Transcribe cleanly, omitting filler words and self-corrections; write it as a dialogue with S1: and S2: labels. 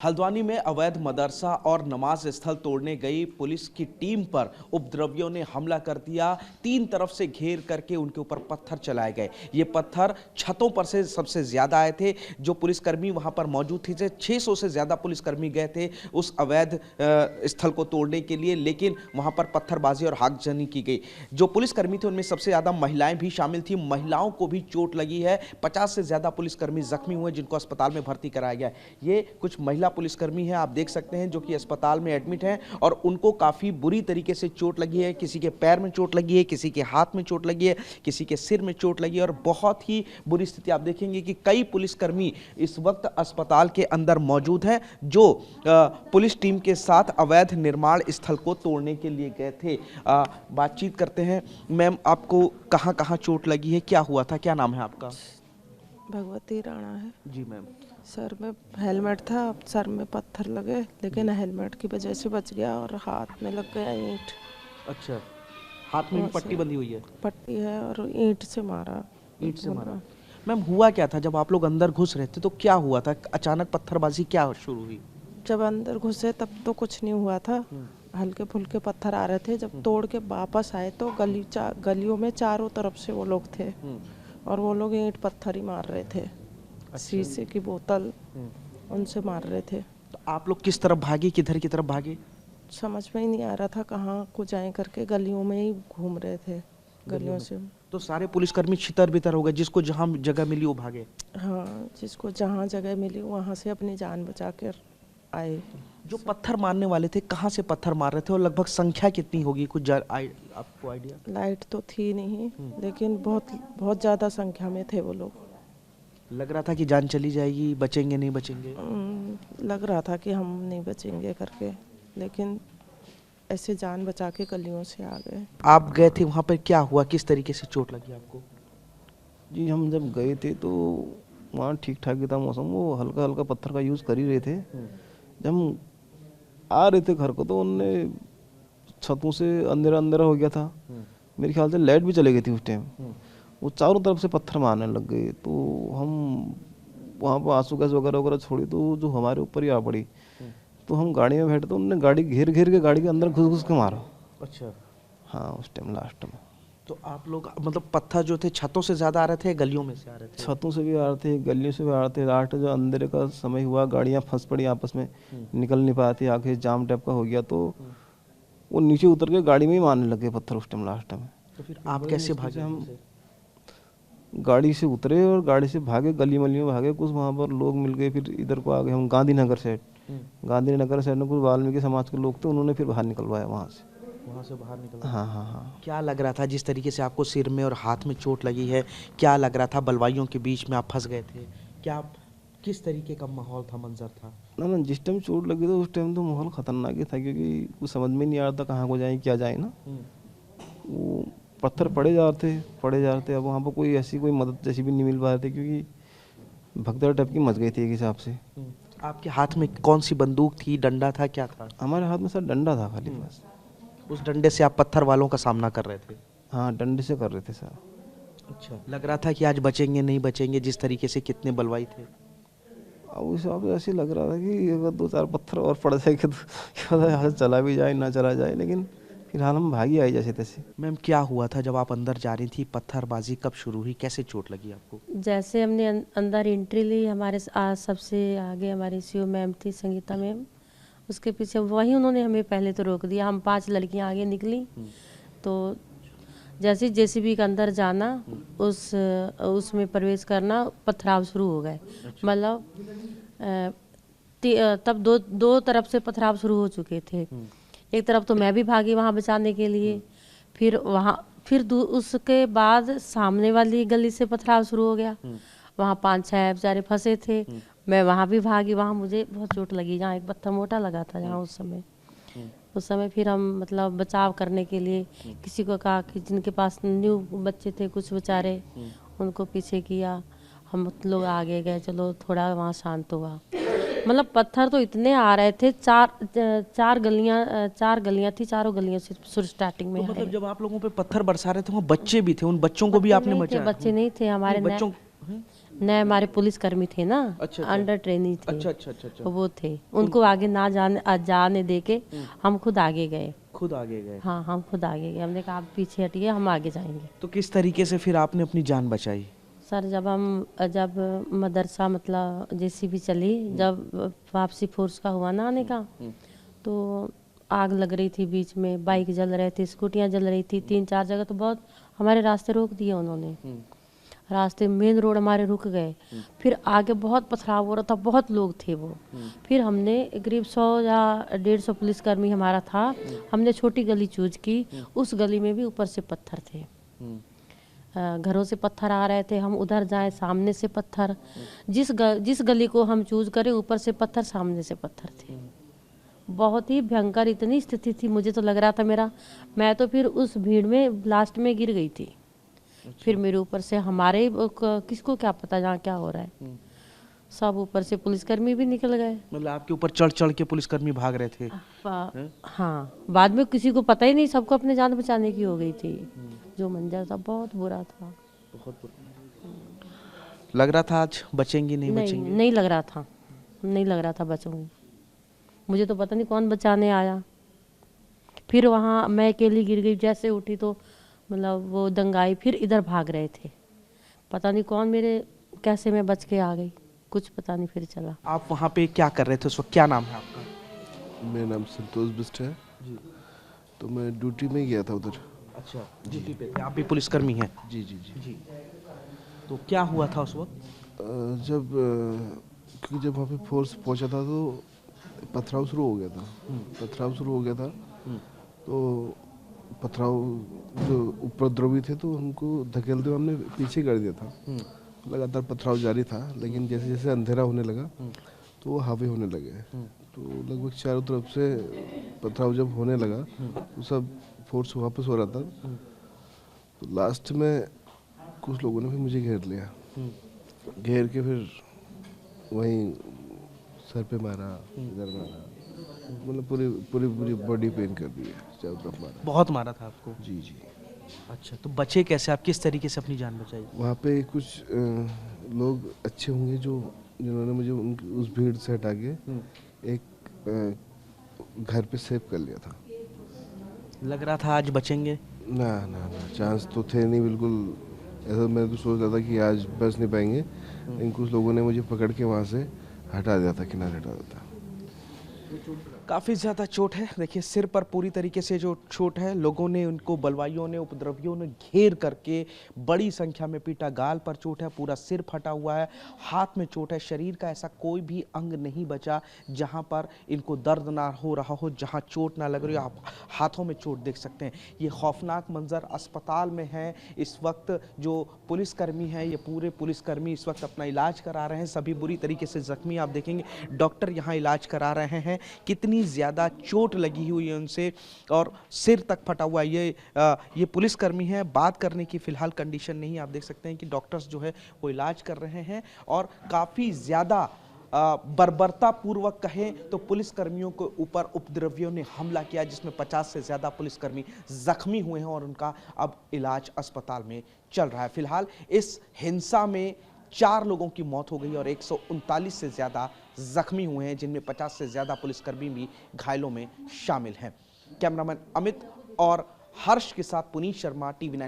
S1: हल्द्वानी में अवैध मदरसा और नमाज स्थल तोड़ने गई पुलिस की टीम पर उपद्रवियों ने हमला कर दिया। तीन तरफ से घेर करके उनके ऊपर पत्थर चलाए गए। ये पत्थर छतों पर से सबसे ज्यादा आए थे। जो पुलिसकर्मी वहां पर मौजूद थे, 600 से ज्यादा पुलिसकर्मी गए थे उस अवैध स्थल को तोड़ने के लिए, लेकिन वहां पर पत्थरबाजी और आगजनी की गई। जो पुलिसकर्मी थे उनमें सबसे ज्यादा महिलाएं भी शामिल थी। महिलाओं को भी चोट लगी है। 50 से ज्यादा पुलिसकर्मी जख्मी हुए जिनको अस्पताल में भर्ती कराया गया। ये कुछ महिला पुलिसकर्मी हैं, आप देख सकते हैं, जो कि अस्पताल में एडमिट हैं और उनको काफी बुरी तरीके से चोट लगी है। किसी के पैर में चोट लगी है, किसी के हाथ में चोट लगी है, किसी के सिर में चोट लगी है और बहुत ही बुरी स्थिति। आप देखेंगे कि कई पुलिसकर्मी इस वक्त अस्पताल के अंदर मौजूद हैं, जो पुलिस टीम के साथ अवैध निर्माण स्थल को तोड़ने के लिए गए थे। बातचीत करते हैं। मैम, आपको कहां कहां चोट लगी है, क्या हुआ था, क्या नाम है आपका?
S2: भगवती राणा है
S1: जी मैम।
S2: सर में हेलमेट था, सर में पत्थर लगे, लेकिन हेलमेट की वजह से बच गया और हाथ में लग गया ईंट।
S1: अच्छा, हाथ में भी पट्टी बंधी हुई है?
S2: पट्टी है और ईंट से मारा।
S1: ईंट से मारा। मैम, हुआ क्या था जब आप लोग अंदर घुस रहे थे, तो क्या हुआ था? अचानक पत्थरबाजी क्या शुरू हुई?
S2: जब अंदर घुसे तब तो कुछ नहीं हुआ था, हल्के फुल्के पत्थर आ रहे थे। जब तोड़ के वापस आए तो गलियों में चारों तरफ से वो लोग थे और वो लोग ईंट पत्थर ही मार रहे थे। शीशे की बोतल उनसे मार रहे थे।
S1: तो आप लोग किस तरफ भागे, किधर की तरफ भागे?
S2: समझ में ही नहीं आ रहा था कहाँ को जाएं करके, गलियों में ही घूम रहे थे, गलियों से।
S1: तो सारे पुलिसकर्मी छितर बितर हो गए, जिसको जहाँ जगह मिली वो भागे?
S2: हाँ, जिसको जहाँ जगह मिली वहाँ से अपनी जान बचा कर आए।
S1: जो पत्थर मारने वाले थे, कहाँ से पत्थर मार रहे थे और लगभग संख्या कितनी होगी, कुछ आपको आइडिया?
S2: लाइट तो थी नहीं, लेकिन बहुत बहुत ज़्यादा संख्या में थे वो लोग।
S1: लग रहा था कि जान चली जाएगी, बचेंगे नहीं बचेंगे?
S2: लग रहा था कि हम नहीं बचेंगे करके, लेकिन ऐसे जान बचा के गलियों से आ गए।
S1: आप गए थे वहाँ पर, क्या हुआ, किस तरीके से चोट लगी आपको?
S3: जी, हम जब गए थे तो वहाँ ठीक ठाक ही था मौसम, वो हल्का हल्का पत्थर का यूज़ कर ही रहे थे। जब हम आ रहे थे घर को तो उनने छतों से अंधेरा अंधेरा हो गया था। मेरे ख्याल से लाइट भी चली गई थी उस टाइम। वो चारों तरफ से पत्थर मारने लग गए, तो हम वहाँ पर आंसू गैस वगैरह वगैरह छोड़ी तो जो हमारे ऊपर ही आ पड़ी। तो हम गाड़ी में बैठे तो उन्होंने गाड़ी घेर घेर के गाड़ी के अंदर घुस घुस के मारा।
S1: अच्छा।
S3: हाँ, उस टाइम लास्ट में।
S1: तो आप लोग मतलब पत्थर जो थे छतों से ज्यादा आ रहे थे, गलियों में से आ रहे थे?
S3: छतों से भी आ रहे थे, गलियों से भी आ रहे थे। लास्ट जो अंधेरे का समय हुआ, गाड़ियाँ फंस पड़ी आपस में, निकल नहीं पाती, आगे जाम टाइप का हो गया, तो वो नीचे उतर के गाड़ी में ही मारने लगे पत्थर उस टाइम लास्ट में।
S1: तो फिर आप कैसे भागे?
S3: हम गाड़ी से उतरे और गाड़ी से भागे, गली मली में भागे। कुछ वहाँ पर लोग मिल गए, फिर इधर को आ गए हम गांधीनगर साइड। गांधीनगर साइड में कुछ वाल्मीकि समाज के लोग थे, उन्होंने फिर बाहर निकलवाया वहाँ से बाहर निकल। हाँ हाँ हाँ।
S1: क्या लग रहा था, जिस तरीके से आपको सिर में और हाथ में चोट लगी है, क्या लग रहा था? बलवाइयों के बीच में आप फंस गए थे क्या? किस तरीके का माहौल था, मंजर था?
S3: ना, जिस टाइम चोट लगी तो उस टाइम तो माहौल खतरनाक ही था, क्योंकि कुछ समझ में नहीं आ रहा था कहाँ को जाए क्या जाए ना। वो पत्थर पड़े जा रहे थे। अब वहाँ पर कोई ऐसी कोई मदद जैसी भी नहीं मिल पा रही थी, क्योंकि भगदड़ टाइप की मच गई थी एक हिसाब से।
S1: आपके हाथ में कौन सी बंदूक थी, डंडा था, क्या था?
S3: हमारे हाथ में सर डंडा था खाली बस।
S1: उस डंडे से आप पत्थर वालों का सामना कर रहे थे?
S3: हाँ, डंडे से कर रहे थे सर।
S1: अच्छा। लग रहा था कि आज बचेंगे नहीं बचेंगे, जिस तरीके से कितने बलवाई थे?
S3: अब उस हिसाब से ऐसे लग रहा था कि अगर 2-4 पत्थर और पड़ जाएंगे तो क्या यहाँ से चला भी जाए ना चला जाए, लेकिन फिलहाल हम भागी आई जैसे तैसे।
S1: मैम, क्या हुआ था जब आप अंदर जा रही थी? पत्थरबाजी कब शुरू हुई, कैसे चोट लगी आपको?
S4: जैसे हमने अंदर एंट्री ली, हमारे सबसे आगे हमारी सीओ मैम थी, संगीता मैम, उसके पीछे वही उन्होंने हमें पहले तो रोक दिया। हम 5 लड़कियां आगे निकली, तो जैसे जेसीबी के अंदर जाना, उसमें प्रवेश करना, पथराव शुरू हो गए। मतलब तब दो तरफ से पथराव शुरू हो चुके थे। एक तरफ तो मैं भी भागी वहाँ बचाने के लिए, फिर उसके बाद सामने वाली गली से पथराव शुरू हो गया। वहाँ 5-6 बेचारे फंसे थे, मैं वहाँ भी भागी। वहाँ मुझे बहुत चोट लगी, जहाँ एक पत्थर मोटा लगा था जहाँ उस समय फिर हम मतलब बचाव करने के लिए किसी को कहा कि जिनके पास न्यू बच्चे थे कुछ बेचारे, उनको पीछे किया। हम लोग आगे गए, चलो थोड़ा वहाँ शांत हुआ। मतलब पत्थर तो इतने आ रहे थे, चार गलियां थी, चारों गलियों से शुरू स्टार्टिंग में।
S1: तो मतलब जब आप लोगों पे पत्थर बरसा रहे थे, वहाँ बच्चे भी थे, उन बच्चों को भी आपने बचाया?
S4: बच्चे नहीं थे हमारे, नए हमारे पुलिस कर्मी थे ना,
S1: अच्छा।
S4: अंडर ट्रेनी थे।
S1: अच्छा।
S4: वो थे, उनको आगे ना जाने दे के हम खुद आगे गए।
S1: खुद आगे गए।
S4: हाँ, हम खुद आगे गए, हमने कहा आप पीछे हटिए, हम आगे जाएंगे।
S1: तो किस तरीके से फिर आपने अपनी जान बचाई?
S4: सर जब मदरसा मतलब जेसीबी चली, जब वापसी फोर्स का हुआ ना आने का, तो आग लग रही थी बीच में, बाइक जल रहे थे, स्कूटियाँ जल रही थी, 3-4 जगह तो बहुत हमारे रास्ते रोक दिए उन्होंने। रास्ते मेन रोड हमारे रुक गए। फिर आगे बहुत पथराव हो रहा था, बहुत लोग थे वो। फिर हमने करीब 100 या 150 पुलिसकर्मी हमारा था, हमने छोटी गली चूज की। उस गली में भी ऊपर से पत्थर थे, घरों से पत्थर आ रहे थे, हम उधर जाएं सामने से पत्थर, जिस गली को हम चूज करें ऊपर से पत्थर, सामने से पत्थर थे। बहुत ही भयंकर इतनी स्थिति थी, मुझे तो लग रहा था मैं तो फिर उस भीड़ में लास्ट में गिर गई थी। फिर मेरे ऊपर से हमारे किसको क्या पता जहाँ क्या हो रहा है, सब ऊपर से पुलिसकर्मी भी निकल गए।
S1: मतलब आपके ऊपर चढ़ चढ़ के पुलिसकर्मी भाग रहे थे?
S4: हाँ, बाद में किसी को पता ही नहीं, सबको अपने जान बचाने की हो गई थी। जो मंजर था बहुत बुरा था।
S1: बहुत बुरा लग रहा था आज बचेंगी नहीं बचेंगी?
S4: नहीं लग रहा था बचूंगी। मुझे तो पता नहीं कौन बचाने आया। फिर वहाँ मैं अकेली गिर गई, जैसे उठी तो मतलब वो दंगाई, फिर इधर भाग रहे थे, पता नहीं कौन कैसे मैं बच के आ गई, कुछ पता नहीं फिर चला।
S1: आप वहाँ पे क्या कर रहे थे उस वक्त? क्या नाम है आपका?
S5: मेरा नाम संतोष बिस्ट है जी। तो मैं ड्यूटी में गया था उधर।
S1: अच्छा, ड्यूटी पे थे आप? भी पुलिसकर्मी हैं?
S5: जी।
S1: तो क्या हुआ था उस वक्त?
S5: क्योंकि जब वहाँ पे फोर्स पहुँचा था तो पथराव शुरू हो गया था। तो पथराव जो उपद्रवी थे तो उनको धकेलते हुए हमने पीछे कर दिया था। लगातार पथराव जारी था, लेकिन जैसे जैसे अंधेरा होने लगा तो वो हावी होने लगे। तो लगभग चारों तरफ से पथराव जब होने लगा तो सब फोर्स वापस हो रहा था। तो लास्ट में कुछ लोगों ने फिर मुझे घेर लिया, घेर के फिर वहीं सर पे मारा, इधर मारा, मतलब पूरी बॉडी पेन कर दी है, चारों तरफ मारा।
S1: बहुत मारा था आपको?
S5: जी।
S1: अच्छा, तो बचे कैसे आप? किस तरीके से अपनी जान बचाई?
S5: वहाँ पे कुछ लोग अच्छे होंगे जिन्होंने मुझे उस भीड़ से हटा के एक घर पे सेव कर लिया था।
S1: लग रहा था आज बचेंगे?
S5: ना, चांस तो थे नहीं बिल्कुल। ऐसा मैं तो सोच रहा था कि आज बच नहीं पाएंगे, लेकिन कुछ लोगों ने मुझे पकड़ के वहाँ से हटा दिया था, किनारे हटा दिया था।
S1: काफ़ी ज़्यादा चोट है, देखिए सिर पर पूरी तरीके से जो चोट है। लोगों ने उनको, बलवाइयों ने, उपद्रवियों ने घेर करके बड़ी संख्या में पीटा। गाल पर चोट है, पूरा सिर फटा हुआ है, हाथ में चोट है। शरीर का ऐसा कोई भी अंग नहीं बचा जहां पर इनको दर्द ना हो रहा हो, जहां चोट ना लग रही हो। आप हाथों में चोट देख सकते हैं। ये खौफनाक मंजर अस्पताल में है इस वक्त। जो पुलिसकर्मी हैं, ये पूरे पुलिसकर्मी इस वक्त अपना इलाज करा रहे हैं। सभी बुरी तरीके से जख्मी, आप देखेंगे डॉक्टर यहाँ इलाज करा रहे हैं। कितनी ज़्यादा चोट लगी हुई है उनसे, और सिर तक फटा हुआ है। ये पुलिसकर्मी है, बात करने की फिलहाल कंडीशन नहीं। आप देख सकते हैं कि डॉक्टर्स जो है वो इलाज कर रहे हैं, और काफ़ी ज़्यादा बर्बरता पूर्वक कहें तो पुलिसकर्मियों के ऊपर उपद्रवियों ने हमला किया, जिसमें 50 से ज़्यादा पुलिसकर्मी जख्मी हुए हैं और उनका अब इलाज अस्पताल में चल रहा है। फिलहाल इस हिंसा में 4 लोगों की मौत हो गई और 139 से ज़्यादा जख्मी हुए हैं, जिनमें 50 से ज़्यादा पुलिसकर्मी भी घायलों में शामिल हैं। कैमरामैन अमित और हर्ष के साथ पुनीत शर्मा, TV9